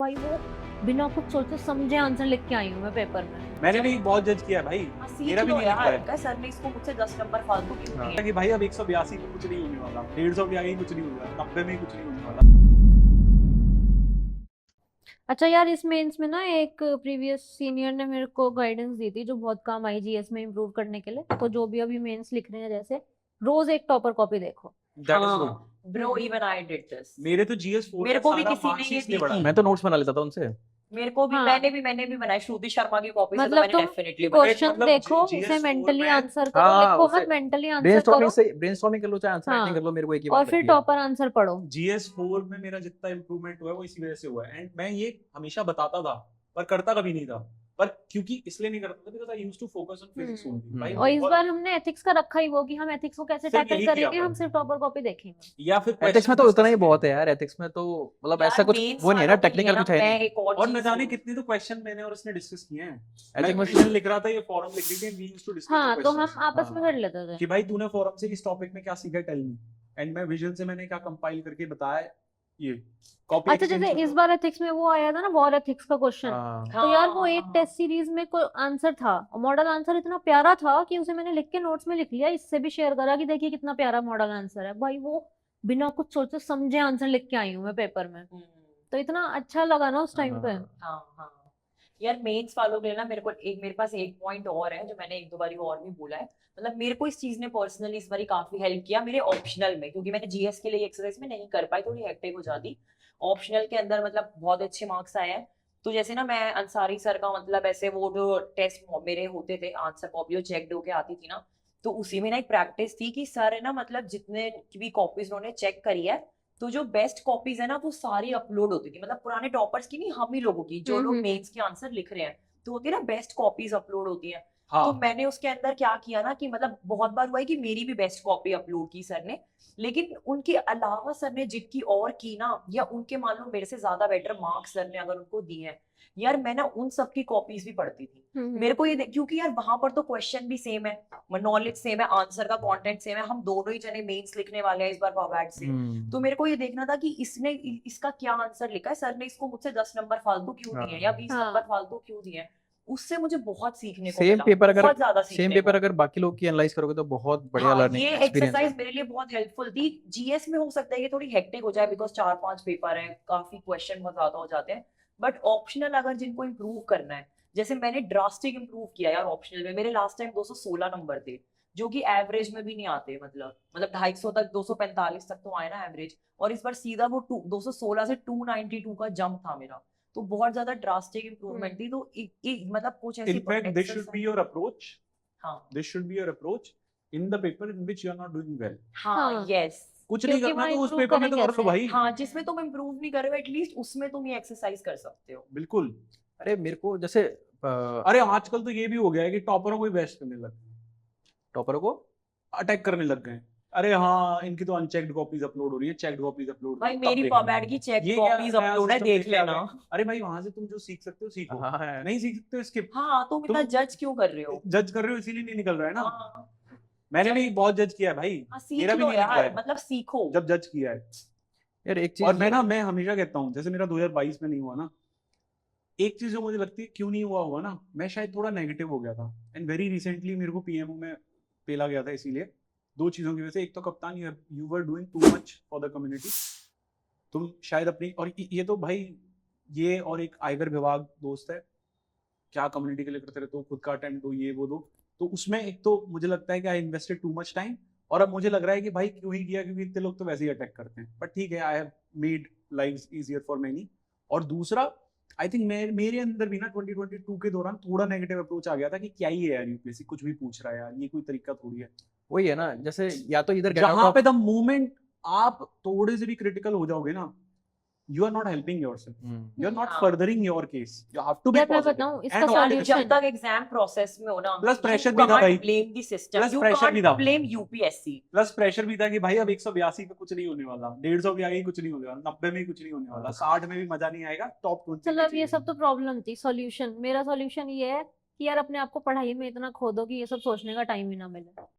भाई वो बिना कुछ सोचे समझे आंसर लिख के आई हूँ मैं पेपर में। मैंने भी बहुत जज किया भाई, मेरा भी नहीं लिखा है। यार सर ने इसको मुझसे 10 नंबर फालतू क्यों हाँ। दिए? कि भाई अब 182 में कुछ नहीं होने वाला, 150 भी आगे कुछ नहीं होगा, 90 में कुछ नहीं होने वाला। अच्छा यार, इस मेंस में ना एक प्रीवियस सीनियर ने मेरे को गाइडेंस दी थी जो बहुत काम आई जीएस में इम्प्रूव करने के लिए। तो जो भी अभी मेंस लिख रहे हैं, जैसे रोज एक टॉपर कॉपी देखो। That is good. Bro even I did this. मेरे तो GS 4 मेरे का को भी सारा किसी ने marks ये इसलिए दी बढ़ा थी। है। मैं तो नोट्स बना लेता था उनसे। मेरे को भी हाँ। मैंने भी बनाई श्रुति शर्मा की कॉपी से, तो मतलब मैंने तुम डेफिनेटली क्वेश्चन मतलब देखो, GS उसे 4 मेंटली में- आंसर करो। हाँ, लिखो उसे मत, मेंटली आंसर ब्रेनस्टॉर्मिंग करो। से ब्रेनस्टॉर्मिंग कर लो, चाहे आंसर हाँ। राइटिंग कर लो, मेरे को एक ही और बात फिर लगती है। टॉपर आंसर पढ़ो। GS 4 में मेरा जितना इम्प्रूवमेंट हुआ है वो इसी वजह से हुआ है, एंड मैं ये हमेशा बताता था पर करता कभी नहीं था। पर क्योंकि इसलिए नहीं करता था because I used to focus on physics only. भाई और इस बहुत- बार हमने एथिक्स का रखा ही वो कि हम एथिक्स को कैसे सिर्फ टैकल यही किया करेंगे, हम अपन। सिर्फ टॉपर कॉपी देखेंगे। या फिर एथिक्स में question तो उतना ही discuss बहुत है यार। एथिक्स में तो मतलब ऐसा कुछ वो नहीं है ना, टेक्निकल कुछ है नहीं। एक और और न चीज जाने बोलूं। कितने तो क्वेश्चन मैंने और उसने डिस्कस किए हैं। Ethics मैं में- लिख रहा था, ये फोरम लिख रही थी, वी यूज्ड टू डिस्कस हाँ, तो हम आपस में हाँ। कर लेते थे। कि भाई तूने फोरम से इस टॉपिक में क्या सीखा, टेल मी। एंड मैं विजन से मैंने क्या कंपाइल करके बताया, ये कॉपी अच्छा, जैसे इस बार एथिक्स में वो आया था ना, वॉर एथिक्स का क्वेश्चन। हाँ। तो यार वो एक टेस्ट सीरीज में कोई आंसर था, मॉडल आंसर इतना प्यारा था कि उसे मैंने लिख के नोट्स में लिख लिया, इससे भी शेयर करा कि देखिए कितना प्यारा मॉडल आंसर है। भाई वो बिना कुछ सोचे समझे आंसर लिख के आई हूँ मैं पेपर में। तो इतना अच्छा लगा ना उस टाइम पे। हाँ यार मेंस वालों के लिए ना मेरे पास एक पॉइंट और है जो मैंने एक दो बारी और भी बोला है। मतलब मेरे को इस चीज ने पर्सनली इस बारी काफी हेल्प किया मेरे ऑप्शनल में, क्योंकि मैंने जीएस के लिए एक्सरसाइज में नहीं कर पाई, थोड़ी हेक्टिक हो जाती। ऑप्शनल के अंदर मतलब बहुत अच्छे मार्क्स आए हैं। तो जैसे ना मैं अंसारी सर का मतलब ऐसे वो जो टेस्ट मेरे होते थे, आंसर कॉपी जो चेक होके आती थी ना, तो उसी में ना एक प्रैक्टिस थी कि सर है ना मतलब जितने भी कॉपीज उन्होंने चेक करी है, तो जो बेस्ट कॉपीज है ना वो सारी अपलोड होती थी। मतलब पुराने टॉपर्स की नहीं, हम ही लोगों की जो लोग मेंस के आंसर लिख रहे हैं, तो होती है ना बेस्ट कॉपीज अपलोड होती है। हाँ। तो मैंने उसके अंदर क्या किया ना कि मतलब बहुत बार हुआ है कि मेरी भी बेस्ट कॉपी अपलोड की सर ने, लेकिन उनके अलावा सर ने जितकी और की ना, या उनके मान लो मेरे से ज्यादा बेटर मार्क्स सर ने अगर उनको दिए हैं, यार मैं ना उन सब की कॉपीज भी पढ़ती थी। मेरे को ये क्योंकि यार वहां पर तो क्वेश्चन भी सेम है, नॉलेज सेम है, आंसर का कंटेंट सेम है, हम दोनों ही जने मेंस लिखने वाले हैं इस बार पॉवर्ड से। तो मेरे को ये देखना था कि इसने इसका क्या आंसर लिखा है, सर ने इसको मुझसे 10 नंबर फालतू क्यों दिए हैं या 20 हाँ। नंबर फालतू क्यों दिए हैं। उससे मुझे बहुत सीखने को सेम मिला, पेपर अगर बहुत ज्यादा सीखने सेम पेपर को। अगर बाकी लोग की एनालाइज करोगे तो बहुत बढ़िया हाँ, लर्निंग ये एक्सपीरियंस है। एक्सरसाइज मेरे लिए बहुत हेल्पफुल थी। जीएस में हो सकता है कि थोड़ी हेक्टिक हो जाए बिकॉज 4-5 पेपर हैं, काफी क्वेश्चन बहुत ज्यादा हो जाते हैं। बट ऑप्शनल अगर जिनको इम्प्रूव करना है, जैसे मैंने ड्रास्टिक इम्प्रूव किया यार ऑप्शनल में। मेरे लास्ट टाइम 216 नंबर थे, जो कि एवरेज में भी नहीं आते। मतलब 250 तक, 245 तक तो आए ना एवरेज, और इस बार सीधा वो 216 से 292 का जंप था मेरा। तो बहुत ज्यादा ड्रास्टिक इम्प्रूवमेंट थी। तो मतलब कुछ ऐसी In fact, this should be your approach. हाँ This should be your approach in the paper in which you are not doing well. हाँ यस। कुछ नहीं क्योंकि करना वहाँ तो उस improve पेपर में तो करें कर लो कैसे? भाई। हाँ, जिसमें तुम इम्प्रूव नहीं कर रहे हो एटलीस्ट उसमें तुम ये एक्सरसाइज कर सकते हो। बिल्कुल। अरे मेरे को जैसे अरे आजकल तो ये भी हो गया है कि टॉपरों को ही बेस्ट करने लग गए, टॉपरों को अटैक करने लग गए। अरे हाँ, इनकी तो अनचेक्ड कॉपीज अपलोड हो रही है, चेक्ड कॉपीज अपलोड। भाई मेरी पॉबैड की चेक कॉपीज अपलोड है, देख लेना। अरे भाई वहां से तुम जो सीख सकते हो सीखो, हाँ है। नहीं सीख सकते हो स्किप। हाँ, तुम इतना जज क्यों कर रहे हो? जज कर रहे हो इसीलिए नहीं निकल रहा है ना। हाँ, मैंने भी बहुत जज किया है भाई, हाँ, सीख मेरा भी लो नहीं निकला यार, है मतलब सीखो। जब जज किया है। यार एक चीज और मैं हमेशा कहता हूँ, जैसे मेरा 2022 में नहीं हुआ ना, एक चीज जो मुझे लगती है क्यों नहीं हुआ होगा ना, मैं शायद थोड़ा नेगेटिव हो गया था। एंड वेरी रिसेंटली मेरे को पीएमओ में पेला गया था, इसीलिए दो चीजों की वजह से। एक तो कप्तान, you were doing too much for the community. तुम शायद अपनी, और ये तो भाई ये और एक आयकर विभाग दोस्त है, क्या कम्युनिटी के लिए करते रहते हो, खुद का अटेम्प्ट दो, ये वो दो। तो उसमें एक तो मुझे लगता है कि I invested too much time, और अब मुझे लग रहा है कि भाई क्यों ही किया, क्योंकि इतने लोग तो वैसे ही अटैक करते हैं। बट ठीक है, I have made lives easier for many. और दूसरा, आई थिंक मेरे अंदर भी ना 2022 के दौरान थोड़ा नेगेटिव अप्रोच आ गया था कि क्या ही है यार, यूपीएससी कुछ भी पूछ रहा है यार, ये कोई तरीका थोड़ी है। वही है ना, जैसे या तो इधर get out जहां of- पे द मोमेंट आप थोड़े से भी क्रिटिकल हो जाओगे ना, you are not helping yourself, you are not हाँ। furthering your case, you have to be यार मैं positive बताऊं इसका and यार, honest। जब तक एग्जाम प्रोसेस में हो ना, Plus pressure you भी था can't भाई। blame the system, Plus you pressure भी था। can't blame UPSC। Plus pressure भी था कि भाई अब 182 पे कुछ नहीं होने वाला, 150 भी आगे कुछ नहीं होने वाला, 90 में कुछ नहीं होने वाला, 60 में भी मजा नहीं आएगा, टॉप 20 चलो अब ये सब तो प्रॉब्लम थी। सॉल्यूशन, मेरा सॉल्यूशन ये है कि यार अपने आप को पढ़ाई में इतना खो दो कि ये सब सोचने का टाइम ही ना मिले।